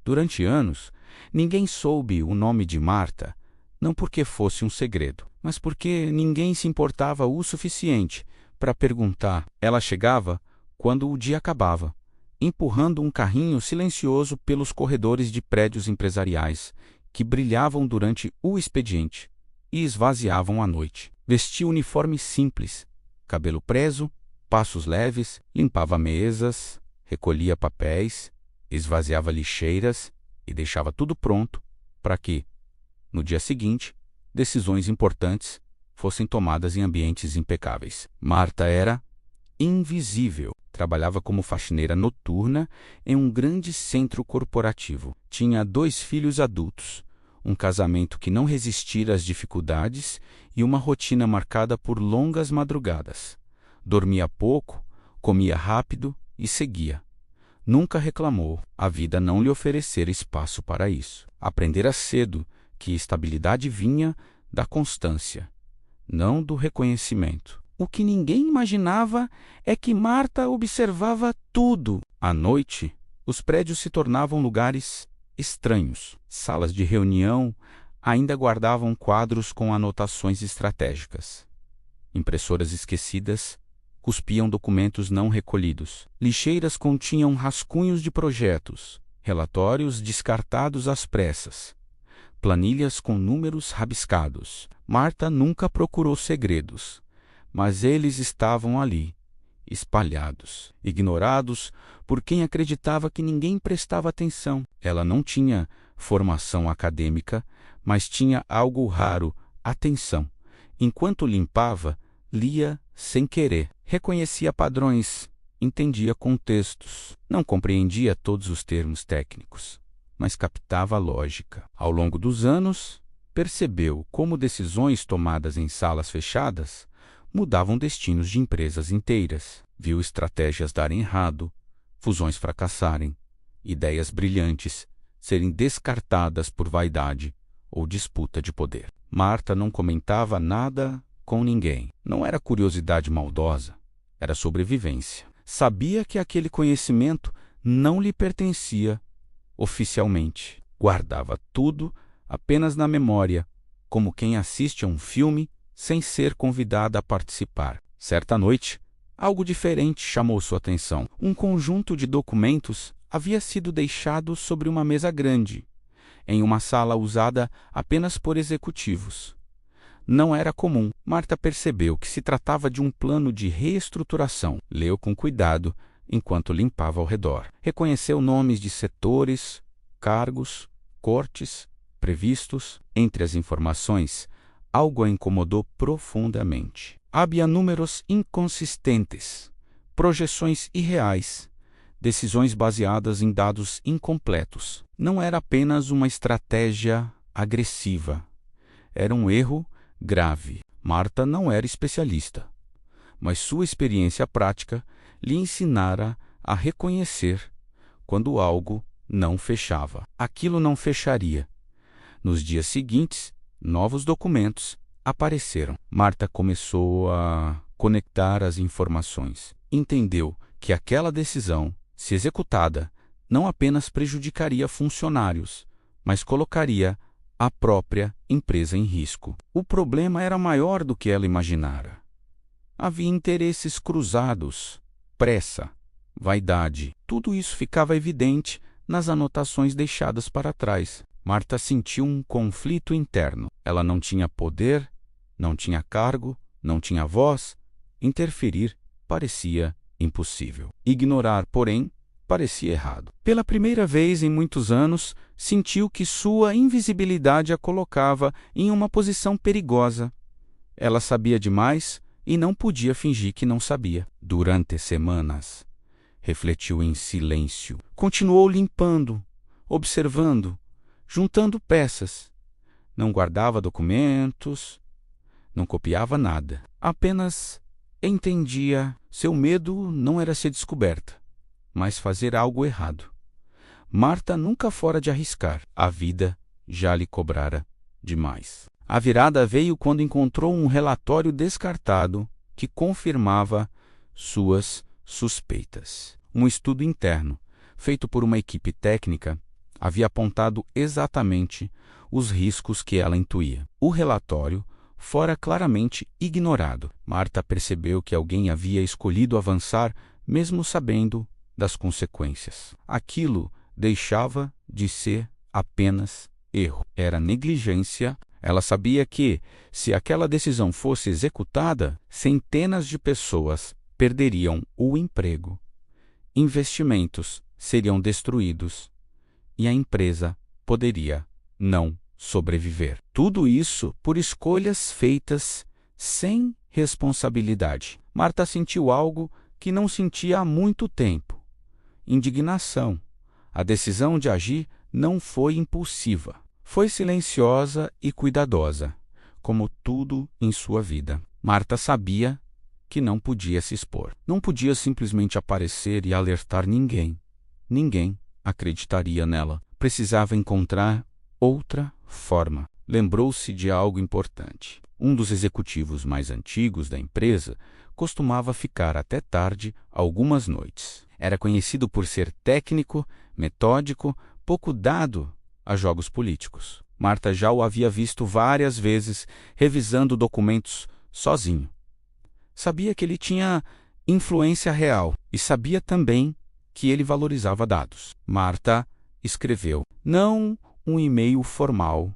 Durante anos, ninguém soube o nome de Marta, não porque fosse um segredo, mas porque ninguém se importava o suficiente para perguntar. Ela chegava quando o dia acabava, empurrando um carrinho silencioso pelos corredores de prédios empresariais que brilhavam durante o expediente e esvaziavam à noite. Vestia uniforme simples, cabelo preso, passos leves, limpava mesas, recolhia papéis, esvaziava lixeiras e deixava tudo pronto para que, no dia seguinte, decisões importantes fossem tomadas em ambientes impecáveis. Marta era invisível. Trabalhava como faxineira noturna em um grande centro corporativo. Tinha 2 filhos adultos, um casamento que não resistira às dificuldades e uma rotina marcada por longas madrugadas. Dormia pouco, comia rápido e seguia. Nunca reclamou, a vida não lhe oferecera espaço para isso. Aprendera cedo que estabilidade vinha da constância, não do reconhecimento. O que ninguém imaginava é que Marta observava tudo. À noite, os prédios se tornavam lugares estranhos. Salas de reunião ainda guardavam quadros com anotações estratégicas. Impressoras esquecidas cuspiam documentos não recolhidos. Lixeiras continham rascunhos de projetos, relatórios descartados às pressas, planilhas com números rabiscados. Marta nunca procurou segredos, mas eles estavam ali, espalhados, ignorados por quem acreditava que ninguém prestava atenção. Ela não tinha formação acadêmica, mas tinha algo raro, atenção. Enquanto limpava, lia sem querer. Reconhecia padrões, entendia contextos. Não compreendia todos os termos técnicos, mas captava a lógica. Ao longo dos anos, percebeu como decisões tomadas em salas fechadas mudavam destinos de empresas inteiras. Viu estratégias darem errado, fusões fracassarem, ideias brilhantes serem descartadas por vaidade ou disputa de poder. Marta não comentava nada com ninguém. Não era curiosidade maldosa, era sobrevivência. Sabia que aquele conhecimento não lhe pertencia oficialmente. Guardava tudo apenas na memória, como quem assiste a um filme sem ser convidada a participar. Certa noite, algo diferente chamou sua atenção. Um conjunto de documentos havia sido deixado sobre uma mesa grande, em uma sala usada apenas por executivos. Não era comum. Marta percebeu que se tratava de um plano de reestruturação. Leu com cuidado enquanto limpava ao redor. Reconheceu nomes de setores, cargos, cortes, previstos. Entre as informações, algo a incomodou profundamente. Havia números inconsistentes, projeções irreais, decisões baseadas em dados incompletos. Não era apenas uma estratégia agressiva. Era um erro grave. Marta não era especialista, mas sua experiência prática lhe ensinara a reconhecer quando algo não fechava. Aquilo não fecharia. Nos dias seguintes, novos documentos apareceram. Marta começou a conectar as informações. Entendeu que aquela decisão, se executada, não apenas prejudicaria funcionários, mas colocaria a própria empresa em risco. O problema era maior do que ela imaginara. Havia interesses cruzados, pressa, vaidade. Tudo isso ficava evidente nas anotações deixadas para trás. Marta sentiu um conflito interno. Ela não tinha poder, não tinha cargo, não tinha voz. Interferir parecia impossível. Ignorar, porém, parecia errado. Pela primeira vez em muitos anos, sentiu que sua invisibilidade a colocava em uma posição perigosa. Ela sabia demais e não podia fingir que não sabia. Durante semanas, refletiu em silêncio. Continuou limpando, observando, juntando peças. Não guardava documentos, não copiava nada. Apenas entendia. Seu medo não era ser descoberta, mas fazer algo errado. Marta nunca fora de arriscar. A vida já lhe cobrara demais. A virada veio quando encontrou um relatório descartado que confirmava suas suspeitas. Um estudo interno, feito por uma equipe técnica, havia apontado exatamente os riscos que ela intuía. O relatório fora claramente ignorado. Marta percebeu que alguém havia escolhido avançar mesmo sabendo das consequências. Aquilo deixava de ser apenas erro. Era negligência. Ela sabia que, se aquela decisão fosse executada, centenas de pessoas perderiam o emprego, investimentos seriam destruídos e a empresa poderia não sobreviver. Tudo isso por escolhas feitas sem responsabilidade. Marta sentiu algo que não sentia há muito tempo: indignação. A decisão de agir não foi impulsiva. Foi silenciosa e cuidadosa, como tudo em sua vida. Marta sabia que não podia se expor. Não podia simplesmente aparecer e alertar ninguém. Ninguém acreditaria nela. Precisava encontrar outra forma. Lembrou-se de algo importante. Um dos executivos mais antigos da empresa costumava ficar até tarde algumas noites. Era conhecido por ser técnico, metódico, pouco dado a jogos políticos. Marta já o havia visto várias vezes revisando documentos sozinho. Sabia que ele tinha influência real e sabia também que ele valorizava dados. Marta escreveu, não um e-mail formal,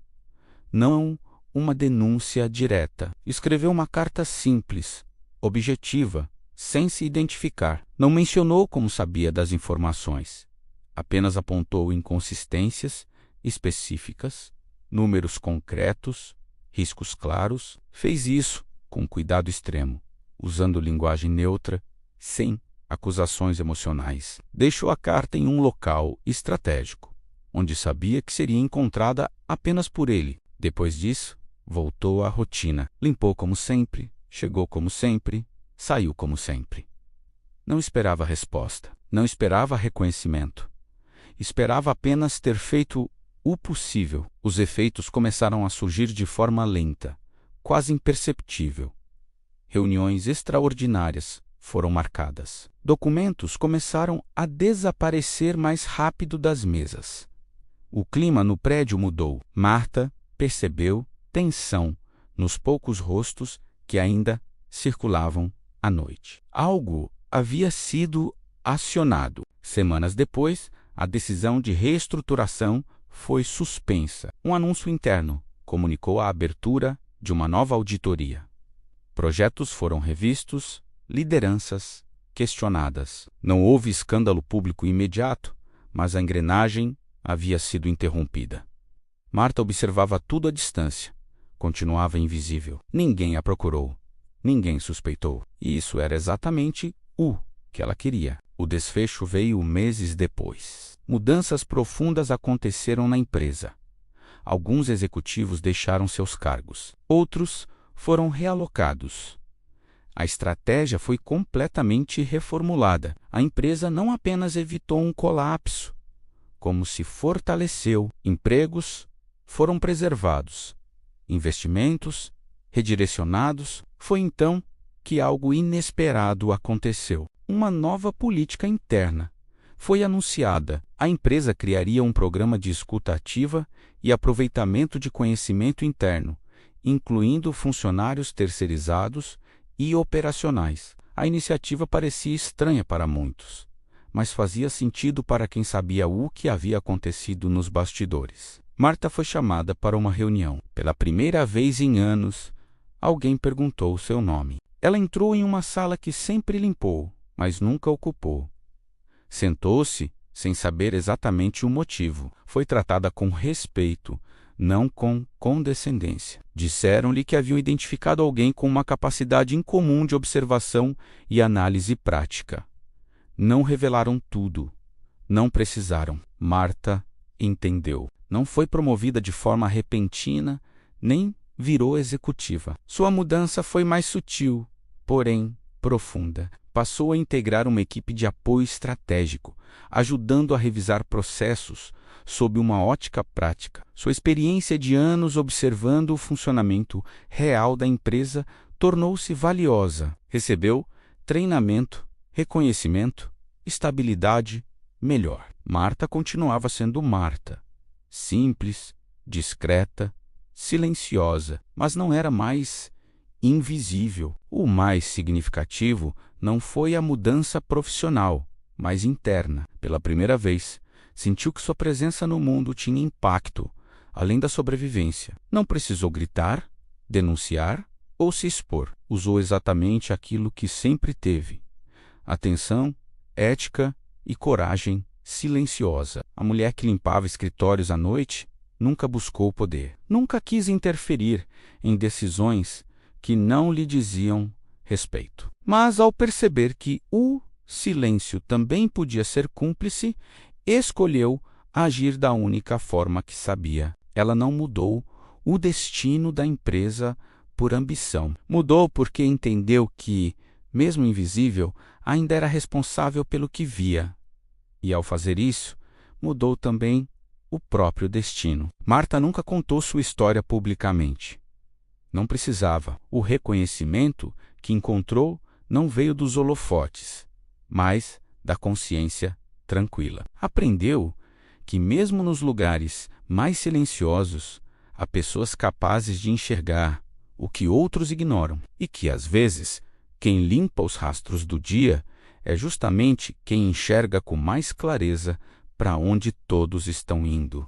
não uma denúncia direta. Escreveu uma carta simples, objetiva, sem se identificar. Não mencionou como sabia das informações. Apenas apontou inconsistências específicas, números concretos, riscos claros. Fez isso com cuidado extremo, usando linguagem neutra, sem acusações emocionais. Deixou a carta em um local estratégico, onde sabia que seria encontrada apenas por ele. Depois disso, voltou à rotina. Limpou como sempre, chegou como sempre, saiu como sempre. Não esperava resposta, não esperava reconhecimento. Esperava apenas ter feito o possível. Os efeitos começaram a surgir de forma lenta, quase imperceptível. Reuniões extraordinárias foram marcadas. Documentos começaram a desaparecer mais rápido das mesas. O clima no prédio mudou. Marta percebeu tensão nos poucos rostos que ainda circulavam à noite. Algo havia sido acionado. Semanas depois, a decisão de reestruturação foi suspensa. Um anúncio interno comunicou a abertura de uma nova auditoria. Projetos foram revistos, lideranças questionadas. Não houve escândalo público imediato, mas a engrenagem havia sido interrompida. Marta observava tudo à distância. Continuava invisível. Ninguém a procurou. Ninguém suspeitou. E isso era exatamente o que ela queria. O desfecho veio meses depois. Mudanças profundas aconteceram na empresa. Alguns executivos deixaram seus cargos. Outros foram realocados. A estratégia foi completamente reformulada. A empresa não apenas evitou um colapso, como se fortaleceu. Empregos foram preservados. Investimentos redirecionados. Foi então que algo inesperado aconteceu. Uma nova política interna foi anunciada. A empresa criaria um programa de escuta ativa e aproveitamento de conhecimento interno, incluindo funcionários terceirizados e operacionais. A iniciativa parecia estranha para muitos, mas fazia sentido para quem sabia o que havia acontecido nos bastidores. Marta foi chamada para uma reunião. Pela primeira vez em anos, alguém perguntou seu nome. Ela entrou em uma sala que sempre limpou, mas nunca ocupou. Sentou-se sem saber exatamente o motivo. Foi tratada com respeito, não com condescendência. Disseram-lhe que haviam identificado alguém com uma capacidade incomum de observação e análise prática. Não revelaram tudo. Não precisaram. Marta entendeu. Não foi promovida de forma repentina, nem virou executiva. Sua mudança foi mais sutil, porém profunda. Passou a integrar uma equipe de apoio estratégico, ajudando a revisar processos sob uma ótica prática. Sua experiência de anos observando o funcionamento real da empresa tornou-se valiosa. Recebeu treinamento, reconhecimento, estabilidade melhor. Marta continuava sendo Marta, simples, discreta, silenciosa, mas não era mais invisível. O mais significativo não foi a mudança profissional, mas interna. Pela primeira vez, sentiu que sua presença no mundo tinha impacto, além da sobrevivência. Não precisou gritar, denunciar ou se expor. Usou exatamente aquilo que sempre teve: atenção, ética e coragem silenciosa. A mulher que limpava escritórios à noite nunca buscou poder. Nunca quis interferir em decisões que não lhe diziam respeito. Mas, ao perceber que o silêncio também podia ser cúmplice, escolheu agir da única forma que sabia. Ela não mudou o destino da empresa por ambição. Mudou porque entendeu que, mesmo invisível, ainda era responsável pelo que via. E, ao fazer isso, mudou também o próprio destino. Marta nunca contou sua história publicamente. Não precisava. O reconhecimento que encontrou não veio dos holofotes, mas da consciência tranquila. Aprendeu que, mesmo nos lugares mais silenciosos, há pessoas capazes de enxergar o que outros ignoram, e que, às vezes, quem limpa os rastros do dia é justamente quem enxerga com mais clareza para onde todos estão indo.